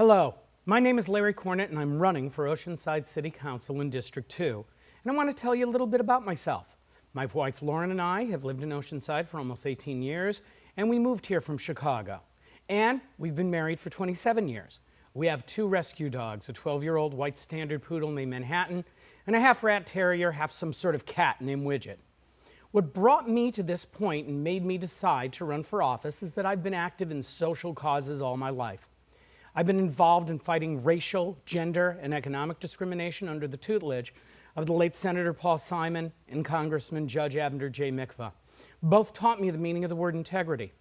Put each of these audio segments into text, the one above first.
Hello, my name is Larry Kornit and I'm running for Oceanside City Council in District 2. And I want to tell you a little bit about myself. My wife Lauren and I have lived in Oceanside for almost 18 years and we moved here from Chicago. And we've been married for 27 years. We have 2 rescue dogs, a 12-year-old white standard poodle named Manhattan and a half rat terrier, half some sort of cat named Widget. What brought me to this point and made me decide to run for office is that I've been active in social causes all my life. I've been involved in fighting racial, gender, and economic discrimination under the tutelage of the late Senator Paul Simon and Congressman Judge Abner J. Mikva. Both taught me the meaning of the word integrity,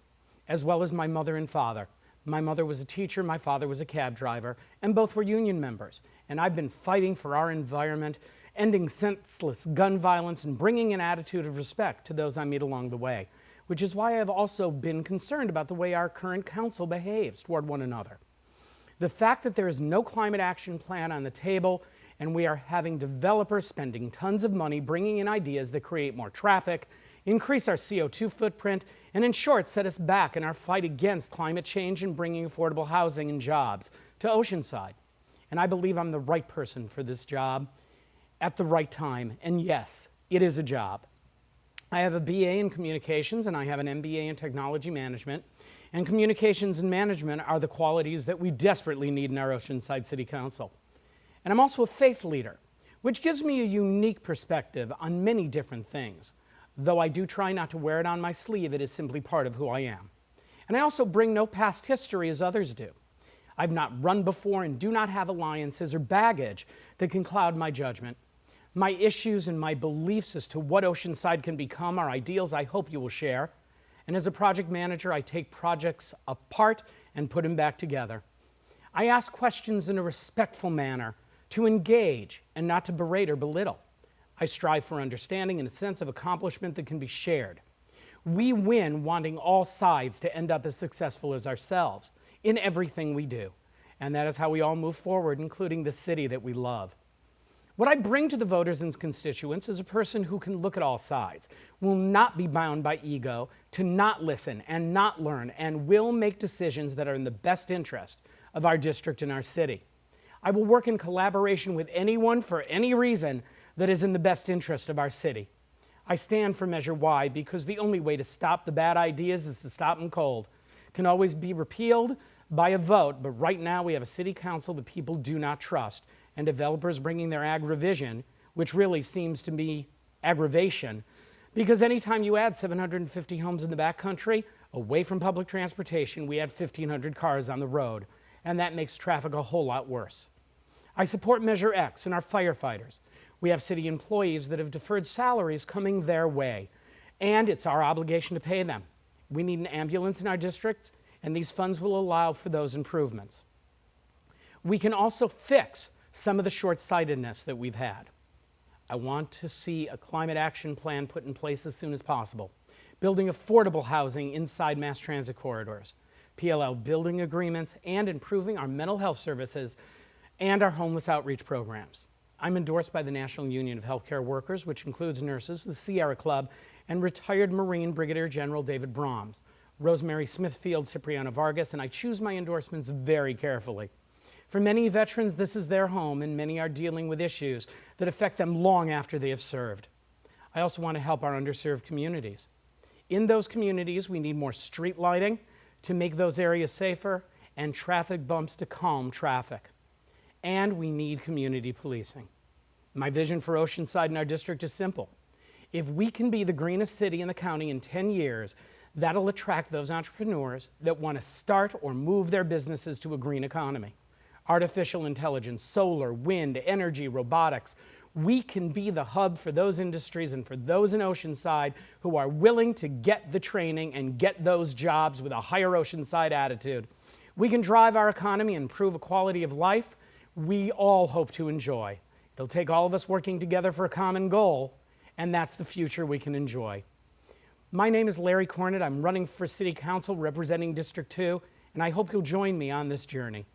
as well as my mother and father. My mother was a teacher, my father was a cab driver, and both were union members. And I've been fighting for our environment, ending senseless gun violence, and bringing an attitude of respect to those I meet along the way, which is why I've also been concerned about the way our current council behaves toward one another. The fact that there is no climate action plan on the table and we are having developers spending tons of money bringing in ideas that create more traffic, increase our CO2 footprint, and in short, set us back in our fight against climate change and bringing affordable housing and jobs to Oceanside. And I believe I'm the right person for this job at the right time. And yes, it is a job. I have a BA in communications and I have an MBA in technology management. And communications and management are the qualities that we desperately need in our Oceanside City Council. And I'm also a faith leader, which gives me a unique perspective on many different things. Though I do try not to wear it on my sleeve, it is simply part of who I am. And I also bring no past history as others do. I've not run before and do not have alliances or baggage that can cloud my judgment. My issues and my beliefs as to what Oceanside can become are ideals I hope you will share. And as a project manager, I take projects apart and put them back together. I ask questions in a respectful manner to engage and not to berate or belittle. I strive for understanding and a sense of accomplishment that can be shared. We win wanting all sides to end up as successful as ourselves in everything we do. And that is how we all move forward, including the city that we love. What I bring to the voters and constituents is a person who can look at all sides, will not be bound by ego, to not listen and not learn, and will make decisions that are in the best interest of our district and our city. I will work in collaboration with anyone for any reason that is in the best interest of our city. I stand for Measure Y because the only way to stop the bad ideas is to stop them cold. Can always be repealed by a vote, but right now we have a city council that people do not trust, and developers bringing their agrivision, which really seems to be aggravation, because anytime you add 750 homes in the backcountry, away from public transportation, we add 1,500 cars on the road, and that makes traffic a whole lot worse. I support Measure X and our firefighters. We have city employees that have deferred salaries coming their way, and it's our obligation to pay them. We need an ambulance in our district, and these funds will allow for those improvements. We can also fix some of the short-sightedness that we've had. I want to see a climate action plan put in place as soon as possible, building affordable housing inside mass transit corridors, PLL building agreements, and improving our mental health services and our homeless outreach programs. I'm endorsed by the National Union of Healthcare Workers, which includes nurses, the Sierra Club, and retired Marine Brigadier General David Brahms, Rosemary Smithfield, Cipriano Vargas, and I choose my endorsements very carefully. For many veterans, this is their home, and many are dealing with issues that affect them long after they have served. I also want to help our underserved communities. In those communities, we need more street lighting to make those areas safer and traffic bumps to calm traffic. And we need community policing. My vision for Oceanside and our district is simple. If we can be the greenest city in the county in 10 years, that'll attract those entrepreneurs that want to start or move their businesses to a green economy. Artificial intelligence, solar, wind, energy, robotics. We can be the hub for those industries and for those in Oceanside who are willing to get the training and get those jobs with a higher Oceanside attitude. We can drive our economy and improve a quality of life we all hope to enjoy. It'll take all of us working together for a common goal, and that's the future we can enjoy. My name is Larry Kornit. I'm running for City Council representing District 2, and I hope you'll join me on this journey.